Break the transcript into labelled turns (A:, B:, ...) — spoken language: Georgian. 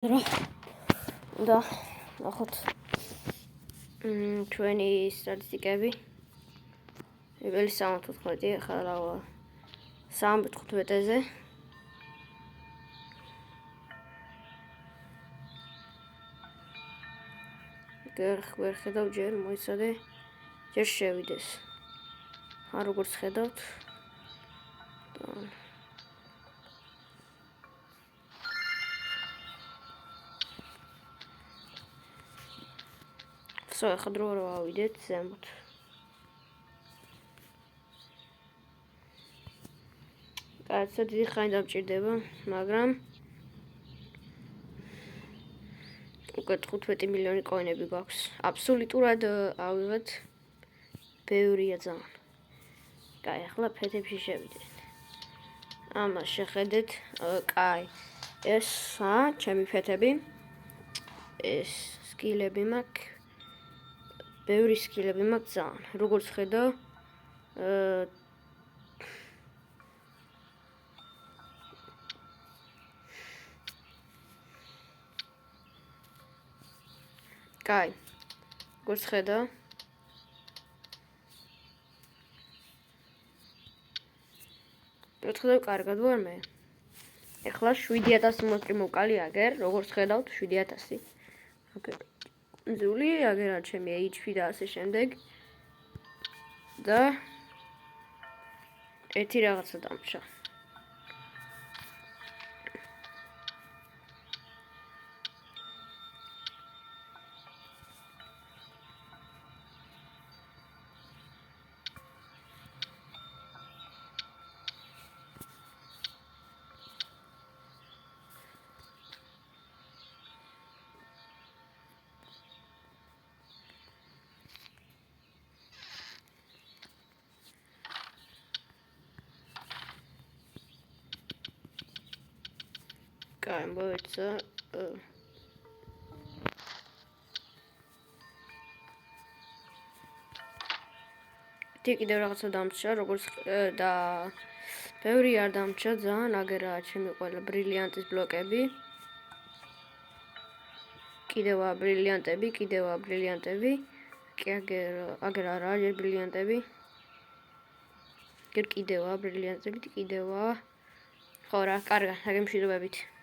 A: და ნახოთ ჩვენი სტატისტიკები. პირველი 3-15, ახლა 3-15-ზე. ვერ ხედავ ჯერ მოიცადე, ჯერ შევიდეს. როგორც ხედავთ. ახლა დრო რა ავიდეთ ზემოთ. კაცო დიდი ხანი დამჭირდება, მაგრამ უკვე 15 მილიონი კოინები გვაქვს. აბსოლუტურად ავიღეთ. ბევრია ძალიან. კაი, ახლა ფეთებში შევიდეთ. ამას შეხედეთ, კაი. ესა ჩემი ფეთები. ეს სკილები მაქვს. ბევრი სკილები მაქვს ძალიან. როგორც ხედავ, კაი. როგორც ხედავ, კარგად ვარ მე. ეხლა 7000 მონსტრი მოვკალი აგერ, როგორც ხედავთ, 7000. აგერ ზული, აგერა ჩემი HP და ასე შემდეგ. და ერთი რაღაცა დამჭა. კაი, მოიცა. კიდევ რაღაცა დამჭა, როგორც და ბევრი არ დამჭა, ძალიან აგერაა ჩემი ყველა ბრილიანტის ბლოკები. კიდევა ბრილიანტები. კი აგერ არა, ჯერ ბრილიანტები. კიდევა ბრილიანტები, კიდევა. ხო რა, კარგად, აგემშვიდობებით.